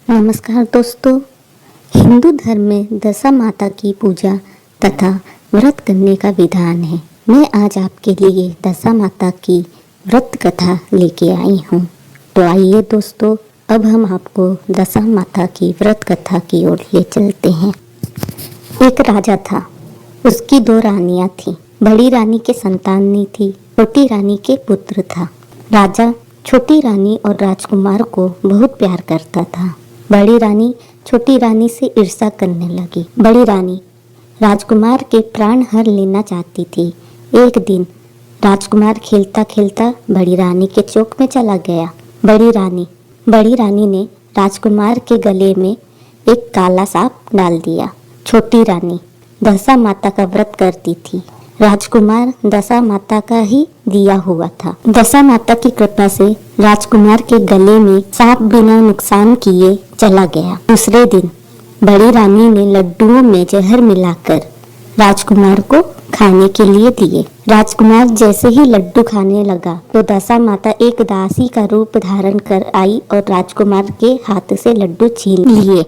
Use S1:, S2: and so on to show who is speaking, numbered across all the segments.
S1: नमस्कार दोस्तों। हिंदू धर्म में दशा माता की पूजा तथा व्रत करने का विधान है। मैं आज आपके लिए दशा माता की व्रत कथा लेके आई हूँ। तो आइए दोस्तों, अब हम आपको दशा माता की व्रत कथा की ओर ले चलते हैं। एक राजा था, उसकी 2 रानियां थीं। बड़ी रानी के संतान नहीं थी, छोटी रानी के पुत्र था। राजा छोटी रानी और राजकुमार को बहुत प्यार करता था। बड़ी रानी छोटी रानी से ईर्ष्या करने लगी। बड़ी रानी राजकुमार के प्राण हर लेना चाहती थी। एक दिन राजकुमार खेलता खेलता बड़ी रानी के चौक में चला गया। बड़ी रानी ने राजकुमार के गले में एक काला सांप डाल दिया। छोटी रानी दशा माता का व्रत करती थी। राजकुमार दशा माता का ही दिया हुआ था। दशा माता की कृपा से राजकुमार के गले में सांप बिना नुकसान किए चला गया। दूसरे दिन बड़ी रानी ने लड्डुओं में जहर मिलाकर राजकुमार को खाने के लिए दिए। राजकुमार जैसे ही लड्डू खाने लगा तो दशा माता एक दासी का रूप धारण कर आई और राजकुमार के हाथ से लड्डू छीन लिए।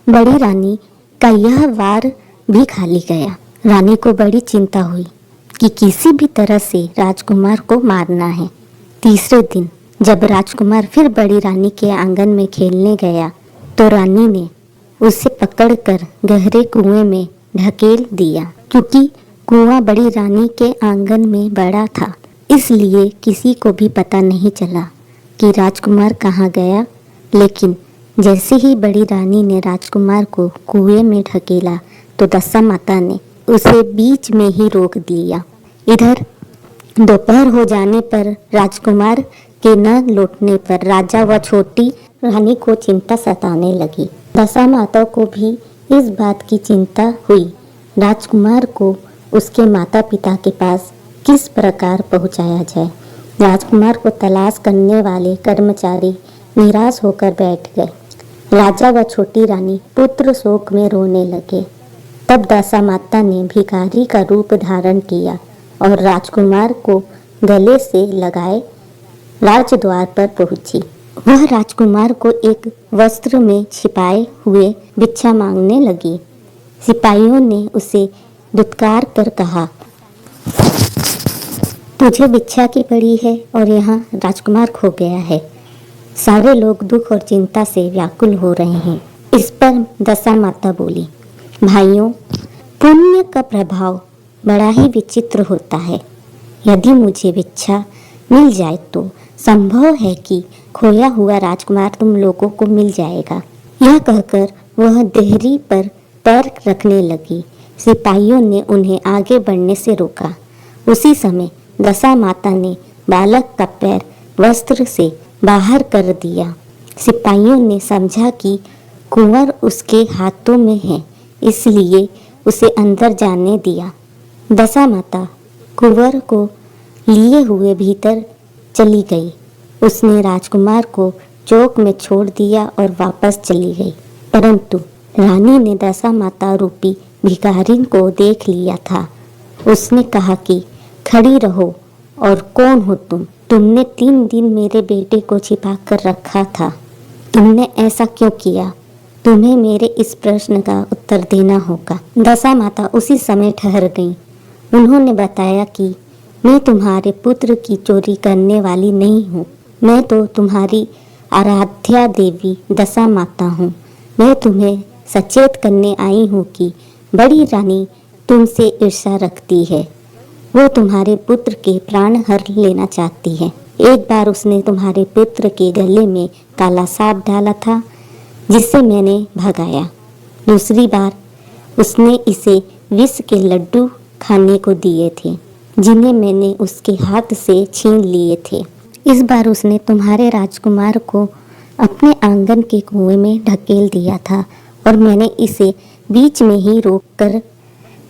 S1: बड़ी रानी का यह वार भी खाली गया। रानी को बड़ी चिंता हुई कि किसी भी तरह से राजकुमार को मारना है। तीसरे दिन जब राजकुमार फिर बड़ी रानी के आंगन में खेलने गया तो रानी ने उसे पकड़कर गहरे कुएं में ढकेल दिया। क्योंकि कुआं बड़ी रानी के आंगन में बड़ा था, इसलिए किसी को भी पता नहीं चला कि राजकुमार कहाँ गया। लेकिन जैसे ही बड़ी रानी ने राजकुमार को कुएं में ढकेला तो दशा माता ने उसे बीच में ही रोक दिया। इधर दोपहर हो जाने पर राजकुमार के न लौटने पर राजा व छोटी रानी को चिंता सताने लगी। दशा माता को भी इस बात की चिंता हुई, राजकुमार को उसके माता पिता के पास किस प्रकार पहुंचाया जाए। राजकुमार को तलाश करने वाले कर्मचारी निराश होकर बैठ गए। राजा व छोटी रानी पुत्र शोक में रोने लगे। तब दशा माता ने भिखारी का रूप धारण किया और राजकुमार को गले से लगाए राजद्वार पर पहुंची। वह राजकुमार को एक वस्त्र में छिपाए हुए भिक्षा मांगने लगी। सिपाहियों ने उसे दुत्कार कर कहा, तुझे भिक्षा की पड़ी है और यहाँ राजकुमार खो गया है। सारे लोग दुख और चिंता से व्याकुल हो रहे हैं। इस पर दशा माता बोली, भाइयों, पुण्य का प्रभाव बड़ा ही विचित्र होता है। यदि मुझे भिक्षा मिल जाए तो संभव है कि खोया हुआ राजकुमार तुम लोगों को मिल जाएगा। यह कहकर वह देहरी पर पैर रखने लगी। सिपाहियों ने उन्हें आगे बढ़ने से रोका। उसी समय दशा माता ने बालक का पैर वस्त्र से बाहर कर दिया। सिपाहियों ने समझा कि कुंवर उसके हाथों में है, इसलिए उसे अंदर जाने दिया। दशा माता कुंवर को लिए हुए भीतर चली गई। उसने राजकुमार को चौक में छोड़ दिया और वापस चली गई। परंतु रानी ने दशा माता रूपी भिखारिन को देख लिया था। उसने कहा कि खड़ी रहो, और कौन हो तुम? तुमने 3 दिन मेरे बेटे को छिपा कर रखा था। तुमने ऐसा क्यों किया? तुम्हें मेरे इस प्रश्न का उत्तर देना होगा। दशा माता उसी समय ठहर गईं। उन्होंने बताया कि मैं तुम्हारे पुत्र की चोरी करने वाली नहीं हूँ। मैं तो तुम्हारी आराध्या देवी दशा माता हूँ। मैं तुम्हें सचेत करने आई हूँ कि बड़ी रानी तुमसे ईर्ष्या रखती है। वो तुम्हारे पुत्र के प्राण हर लेना चाहती है। एक बार उसने तुम्हारे पुत्र के गले में काला सांप डाला था, जिससे मैंने भगाया। दूसरी बार उसने इसे विष के लड्डू खाने को दिए थे, जिन्हें मैंने उसके हाथ से छीन लिए थे। इस बार उसने तुम्हारे राजकुमार को अपने आंगन के कुएं में ढकेल दिया था और मैंने इसे बीच में ही रोककर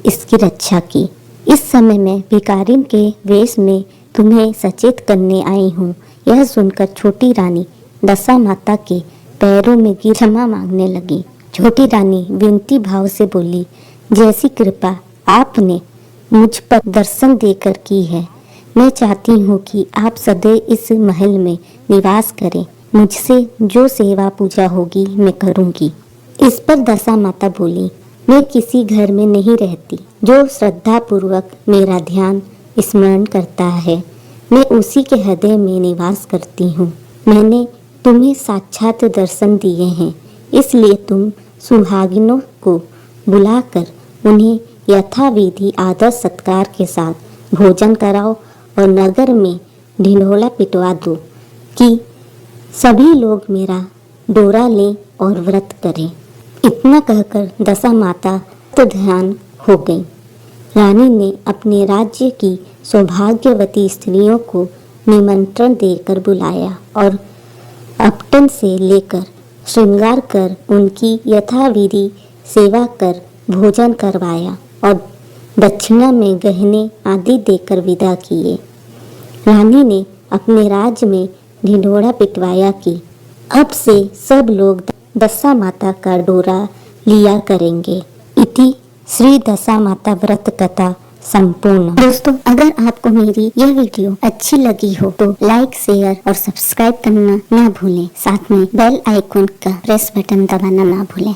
S1: इसकी रक्षा की। इस समय मैं भिखारिन के वेश में तुम्हें सचेत करने आई हूँ। यह सुनकर छोटी रानी दशा माता के पैरों में गिर क्षमा मांगने लगी। छोटी रानी विनती भाव से बोली, जैसी कृपा आपने मुझ पर दर्शन देकर की है, मैं चाहती हूँ कि आप सदैव इस महल में निवास करें। मुझसे जो सेवा पूजा होगी मैं करूँगी। इस पर दशा माता बोली, मैं किसी घर में नहीं रहती। जो श्रद्धा पूर्वक मेरा ध्यान स्मरण करता है, मैं उसी के हृदय में निवास करती हूँ। मैंने तुम्हें साक्षात दर्शन दिए हैं, इसलिए तुम सुहागिनों को बुलाकर उन्हें यथाविधि आदर सत्कार के साथ भोजन कराओ और नगर में ढिंढोरा पिटवा दो कि सभी लोग मेरा डोरा लें और व्रत करें। इतना कहकर दशा माता तो ध्यान हो गई। रानी ने अपने राज्य की सौभाग्यवती स्त्रियों को निमंत्रण देकर बुलाया और अपटन से लेकर श्रृंगार कर उनकी यथाविधि सेवा कर भोजन करवाया और दक्षिणा में गहने आदि देकर विदा किए। रानी ने अपने राज्य में ढिंढोरा पिटवाया कि अब से सब लोग दशा माता का डोरा लिया करेंगे। इति श्री दशा माता व्रत कथा संपूर्ण। दोस्तों, अगर आपको मेरी यह वीडियो अच्छी लगी हो तो लाइक, शेयर और सब्सक्राइब करना ना भूलें। साथ में बेल आइकन का प्रेस बटन दबाना ना भूलें।